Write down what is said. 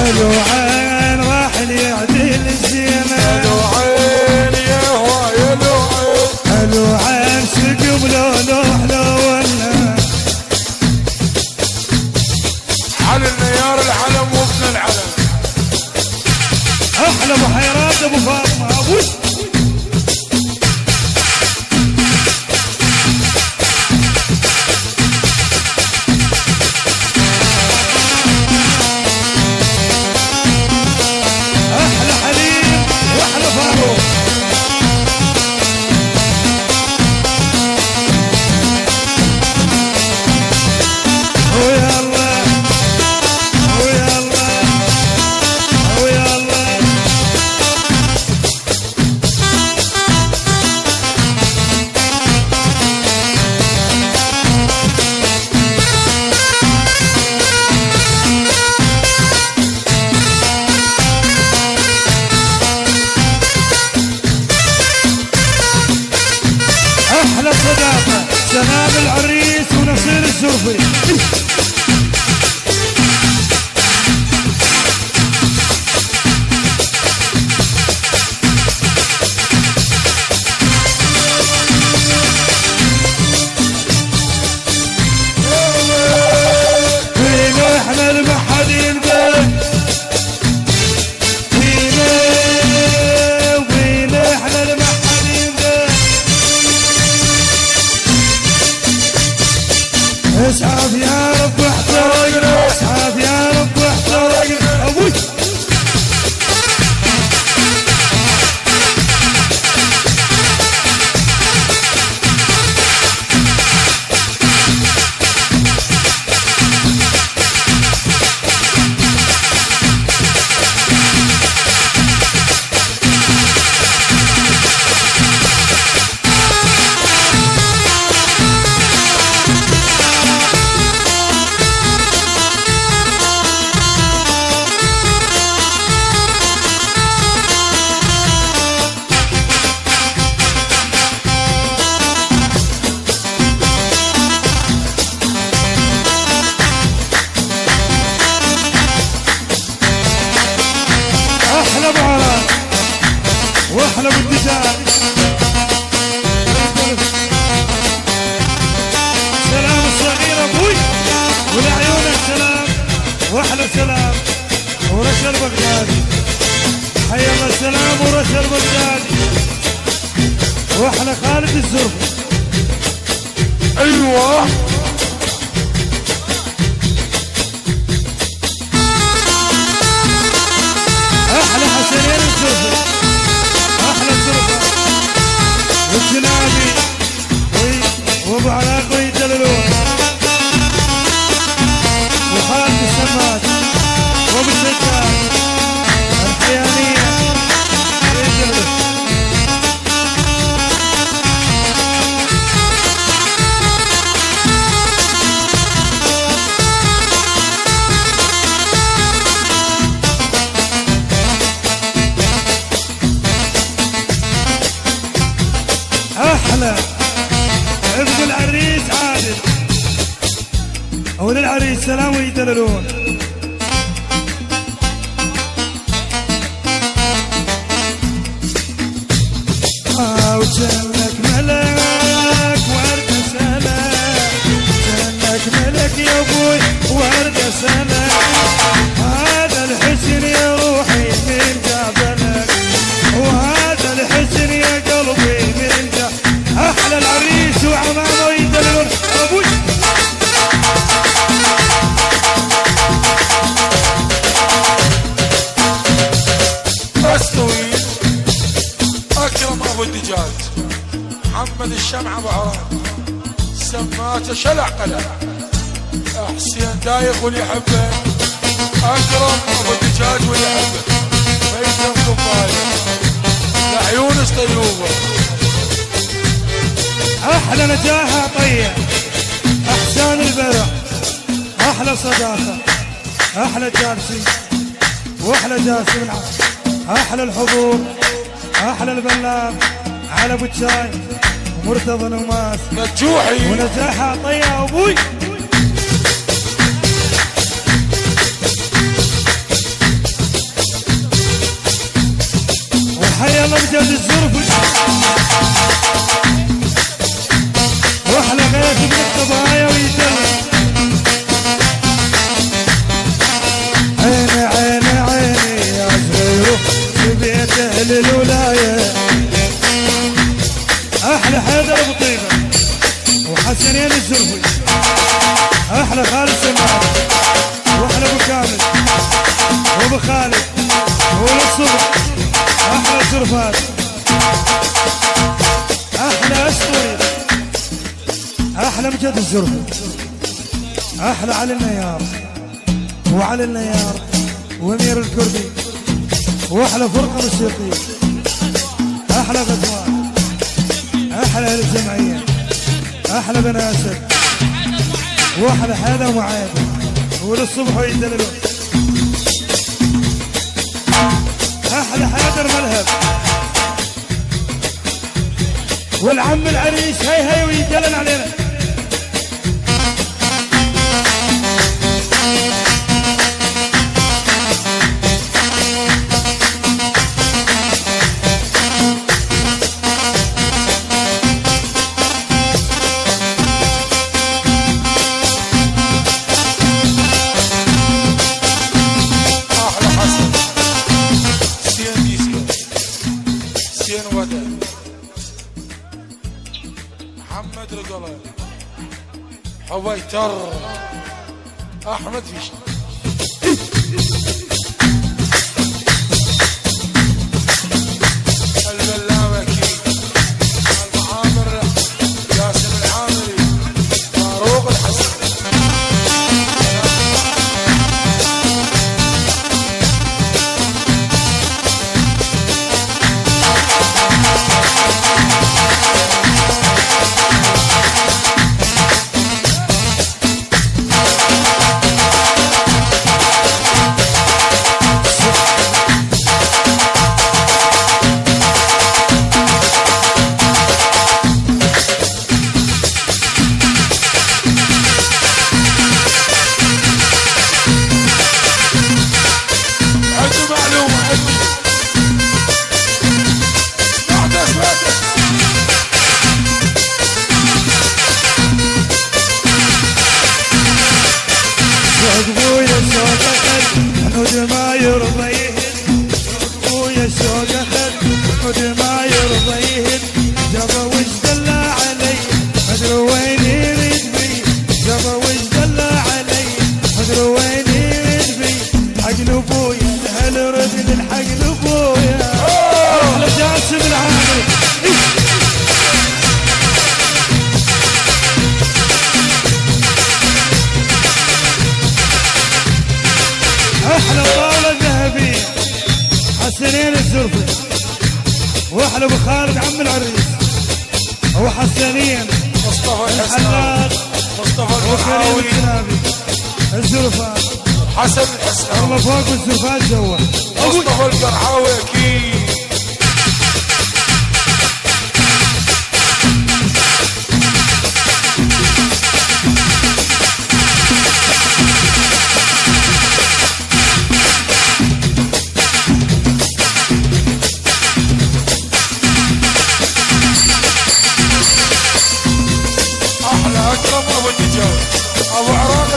حلو عين راح يعدل الزينة حلو عين يا هواي لو عين حلو عين سقم لونه حلو ولا على النيار العلم وابن العلم احلى بحيرات ابو فاطمه ابوي احلى حليم واحلى فاروق ويا الله ويا الله ويا الله احلى صداقه سلام العريس ونصير الزرفي فينا احنا المحادين بيه فينا وفينا احنا المحادين بيه اسعف يا رب احترقنا اسعف يا رب احترقنا ابوي احلى ابو عران واحلى ابو الدجال سلام الصغير ابوي ولعيونك سلام واحلى سلام ورشا البغدادي حي الله السلام ورشا البغدادي واحلى خالد الزرفي ايوه احلى حسنين الزرفي احلى الزرفه والجنابي وابو علاق ويدللون وخالد السماك وابو السجاد الحيانيه يدللون احلى عبد العريس عادل وللعريس سلام ويدللون وجنك ملك ورد سلام جنك ملك يا ابوي ورد سلام هذا الحسن يا روحي من جابلك وهذا الحسن يا قلبي من جاب احلى العريس وعمامه ويدللون ابوي استوي اكرم ابو الدجاج محمد الشمعة ابو عران سماته شلع قلع حسين دايخ واللي يحبه اكرم ابو الدجاج واللي يحبه ميتم كفايه لعيون طيوبه احلى نجاحه طيه احسان البرع احلى صداقه احلى جالسين واحلى جاسم احلى الحضور احلى البلاب على ابو الشاي ومرتضى نماس نجوحي ونجاحه طيه ابوي مجد الزرفي واحلى غيث من الطبايا ويدلل عيني عيني عيني يا صغيره في بيت اهل الولايه احلى حيدر ابو طيبه وحسنين الزرفي احلى خالد سماعه واحلى ابو كامل وابو خالد وللصبح احلى زرفات احلى اسطوري احلى مجد الزرفي احلى علي النيار وعلي النيار وامير الكردي واحلى فرقه موسيقيه احلى غزوان احلى اهل الجمعيه احلى بن اسد واحلى حدا ومعايده وللصبح ويدللوا احلى حيدر ملهب والعم العريس هي هي ويدلل علينا محمد رجله حويتر احمد فيش البلاوكي المعامر جاسم العامري فاروق الحسن ما يرضى يهد ويا الشوق اخذ خد ما يرضى يهد جبا وش دلع علي ادري وين يريد بي جبا وش دلع علي ادري وين يريد بي حق ابويا الاهل رد الحق ابويا احلى جاسم العامري احلى طاولة ذهبية حسنين الزرفي واحلى ابو خالد عم العريس وحسنين مصطفى الحلاق مصطفى وكريم الكنابي الزرفات حسن الحسن الله فوق الزرفات جوا مصطفى القرحاوي اكيد اكرم ابو النجار ابو عراق